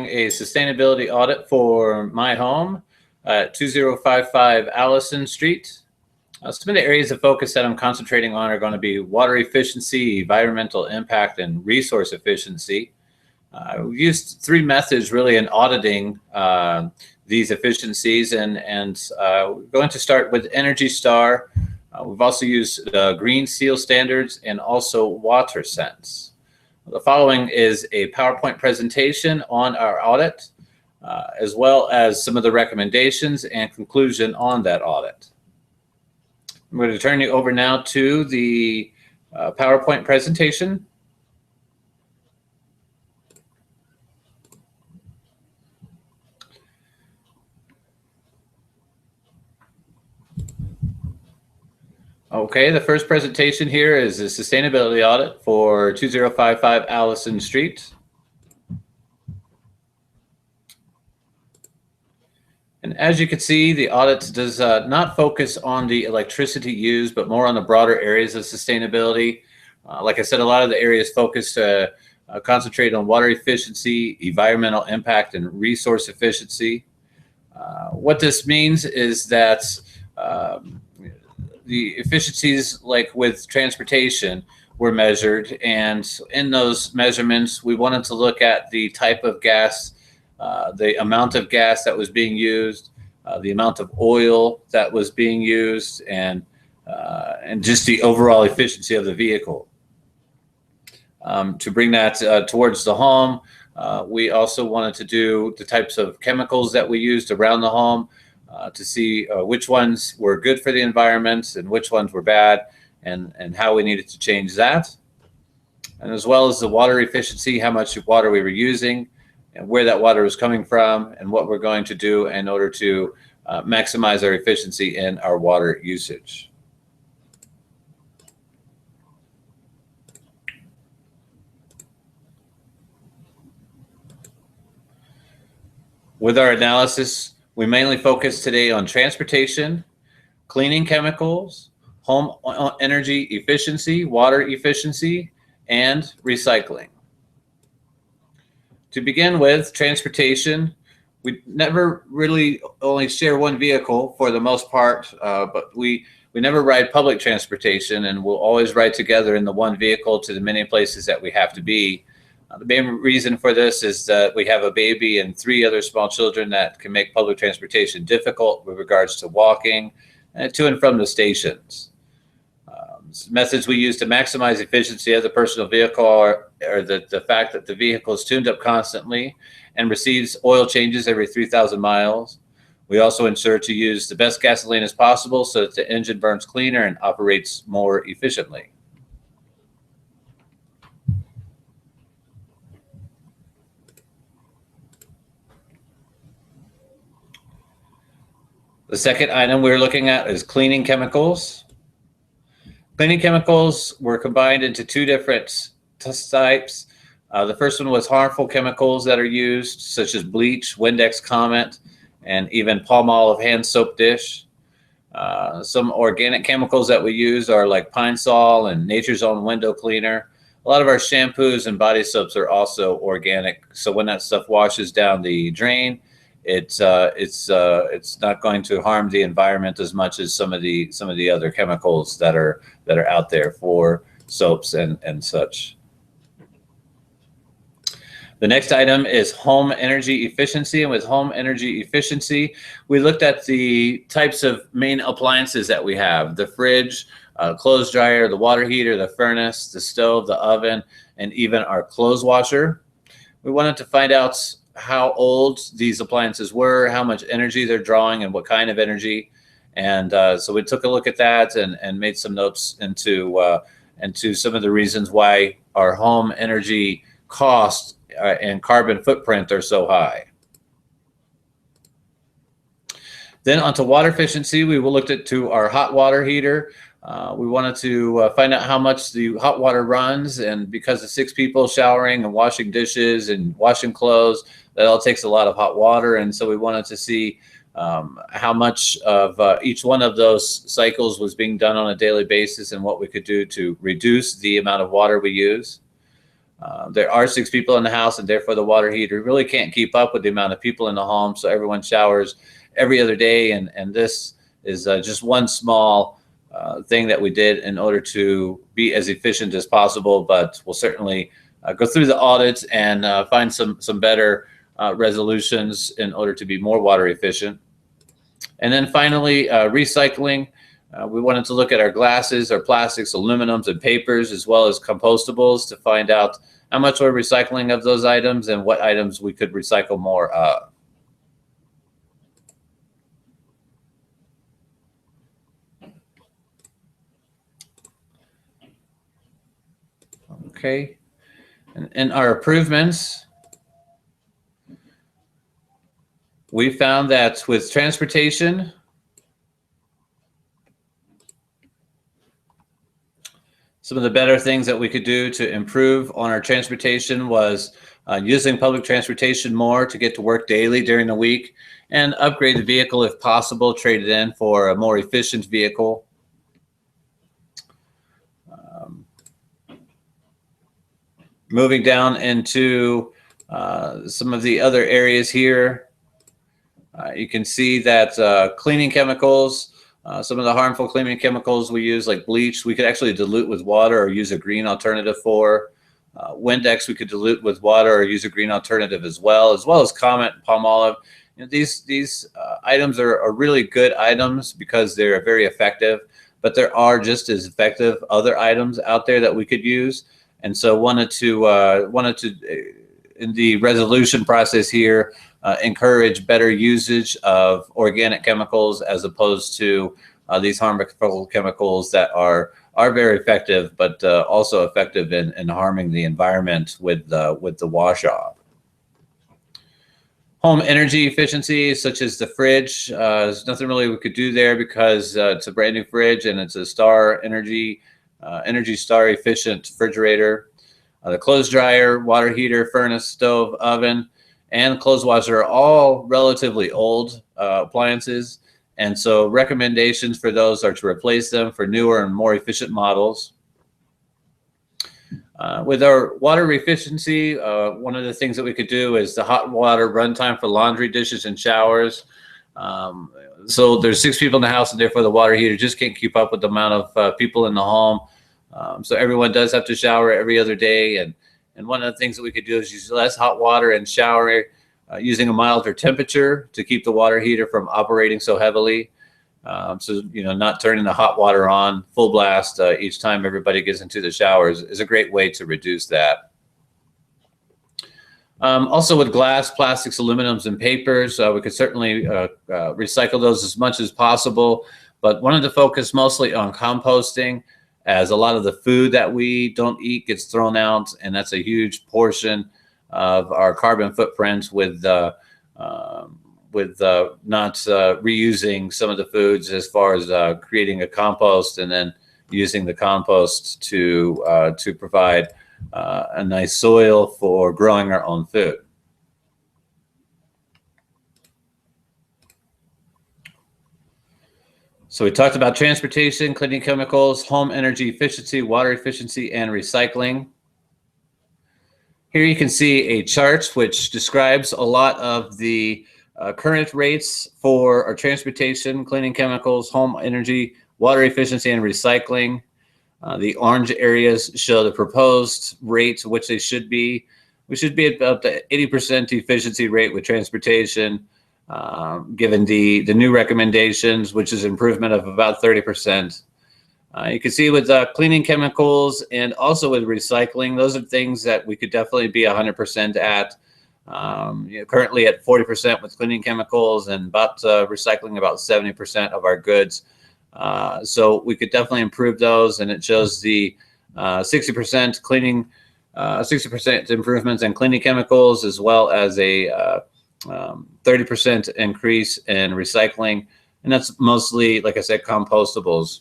a sustainability audit for my home at 2055 Allison Street. Some of the areas of focus that I'm concentrating on are going to be water efficiency, environmental impact, and resource efficiency. We've used three methods really in auditing these efficiencies, and we're going to start with Energy Star. We've also used Green Seal standards and also Water Sense. The following is a PowerPoint presentation on our audit, as well as some of the recommendations and conclusion on that audit. I'm going to turn you over now to the PowerPoint presentation. Okay, the first presentation here is a sustainability audit for 2055 Allison Street. And as you can see, the audit does not focus on the electricity used, but more on the broader areas of sustainability. Like I said, a lot of the areas focused concentrate on water efficiency, environmental impact, and resource efficiency. What this means is that the efficiencies, like with transportation, were measured, and in those measurements, we wanted to look at the type of gas, the amount of gas that was being used, the amount of oil that was being used, and just the overall efficiency of the vehicle. To bring that towards the home, we also wanted to do the types of chemicals that we used around the home, to see which ones were good for the environment and which ones were bad, and how we needed to change that. And as well as the water efficiency, how much water we were using, and where that water was coming from, and what we're going to do in order to maximize our efficiency in our water usage. With our analysis, we mainly focus today on transportation, cleaning chemicals, home energy efficiency, water efficiency, and recycling. To begin with, transportation, we never really only share one vehicle for the most part, but we never ride public transportation, and we'll always ride together in the one vehicle to the many places that we have to be. The main reason for this is that we have a baby and 3 other small children that can make public transportation difficult with regards to walking to and from the stations. Methods we use to maximize efficiency of the personal vehicle are the fact that the vehicle is tuned up constantly and receives oil changes every 3,000 miles. We also ensure to use the best gasoline as possible so that the engine burns cleaner and operates more efficiently. The second item we're looking at is cleaning chemicals. Cleaning chemicals were combined into 2 different types. The first one was harmful chemicals that are used, such as bleach, Windex Comet, and even palm olive hand soap dish. Some organic chemicals that we use are like Pine Sol and Nature's Own window cleaner. A lot of our shampoos and body soaps are also organic, so when that stuff washes down the drain, it's not going to harm the environment as much as some of the other chemicals that are out there for soaps and such. The next item is home energy efficiency, and with home energy efficiency, we looked at the types of main appliances that we have: the fridge, clothes dryer, the water heater, the furnace, the stove, the oven, and even our clothes washer. We wanted to find out how old these appliances were, how much energy they're drawing, and what kind of energy. And so we took a look at that and made some notes into some of the reasons why our home energy cost and carbon footprint are so high. Then onto water efficiency, we looked at our hot water heater. We wanted to find out how much the hot water runs, and because of 6 people showering and washing dishes and washing clothes, that all takes a lot of hot water. And so we wanted to see how much of each one of those cycles was being done on a daily basis and what we could do to reduce the amount of water we use. There are 6 people in the house, and therefore the water heater really can't keep up with the amount of people in the home. So everyone showers every other day, and this is just one small thing that we did in order to be as efficient as possible. But we'll certainly go through the audits and find some better resolutions in order to be more water efficient. And then finally, recycling. We wanted to look at our glasses, our plastics, aluminums, and papers, as well as compostables, to find out how much we're recycling of those items and what items we could recycle more of. Okay. And in our improvements, we found that with transportation, some of the better things that we could do to improve on our transportation was using public transportation more to get to work daily during the week, and upgrade the vehicle if possible, trade it in for a more efficient vehicle. Moving down into some of the other areas here, you can see that cleaning chemicals, some of the harmful cleaning chemicals we use, like bleach, we could actually dilute with water or use a green alternative for. Windex, we could dilute with water or use a green alternative as well as Comet and palm olive. You know, these items are really good items because they're very effective, but there are just as effective other items out there that we could use. And so wanted to in the resolution process here, encourage better usage of organic chemicals as opposed to these harmful chemicals that are very effective, but also effective in harming the environment with the wash off. Home energy efficiency, such as the fridge, there's nothing really we could do there because it's a brand new fridge and it's a Star Energy Star efficient refrigerator. The clothes dryer, water heater, furnace, stove, oven, and clothes washer are all relatively old appliances, and so recommendations for those are to replace them for newer and more efficient models. With our water efficiency, one of the things that we could do is the hot water runtime for laundry, dishes, and showers. So there's 6 people in the house, and therefore the water heater just can't keep up with the amount of people in the home. So everyone does have to shower every other day, and one of the things that we could do is use less hot water and shower using a milder temperature to keep the water heater from operating so heavily. So, you know, not turning the hot water on full blast each time everybody gets into the showers is a great way to reduce that. Also with glass, plastics, aluminums, and papers, we could certainly recycle those as much as possible, but wanted to focus mostly on composting, as a lot of the food that we don't eat gets thrown out, and that's a huge portion of our carbon footprint with not reusing some of the foods, as far as creating a compost and then using the compost to provide a nice soil for growing our own food. So we talked about transportation, cleaning chemicals, home energy efficiency, water efficiency, and recycling. Here you can see a chart which describes a lot of the current rates for our transportation, cleaning chemicals, home energy, water efficiency, and recycling. The orange areas show the proposed rates, which they should be. We should be at about the 80% efficiency rate with transportation, given the new recommendations, which is improvement of about 30%. You can see with cleaning chemicals and also with recycling, those are things that we could definitely be 100% at. You know, currently at 40% with cleaning chemicals, and about recycling about 70% of our goods. So we could definitely improve those, and it shows the 60% cleaning, 60% improvements in cleaning chemicals, as well as a 30% increase in recycling, and that's mostly, like I said, compostables.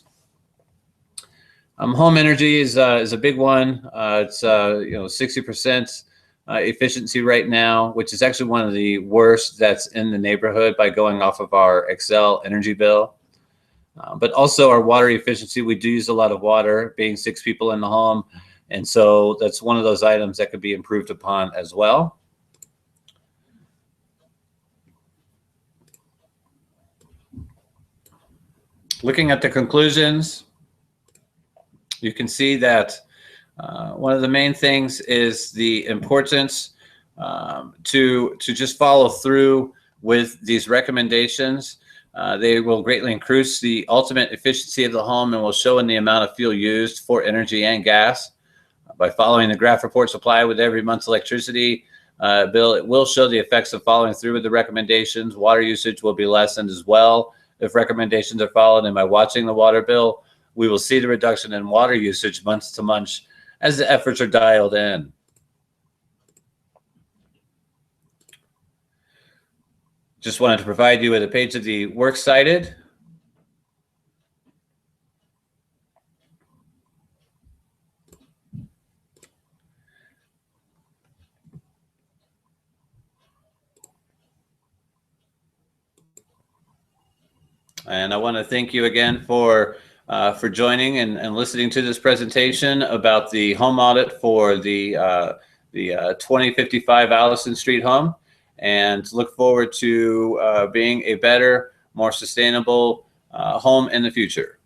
Home energy is a big one. It's 60% efficiency right now, which is actually one of the worst that's in the neighborhood by going off of our Excel energy bill. But also our water efficiency, we do use a lot of water, being 6 people in the home. And so that's one of those items that could be improved upon as well. Looking at the conclusions, you can see that one of the main things is the importance to just follow through with these recommendations. They will greatly increase the ultimate efficiency of the home and will show in the amount of fuel used for energy and gas. By following the graph report supply with every month's electricity bill, it will show the effects of following through with the recommendations. Water usage will be lessened as well if recommendations are followed. And by watching the water bill, we will see the reduction in water usage month to month as the efforts are dialed in. Just wanted to provide you with a page of the works cited. And I want to thank you again for joining and listening to this presentation about the home audit for the 2055 Allison Street home, and look forward to being a better, more sustainable home in the future.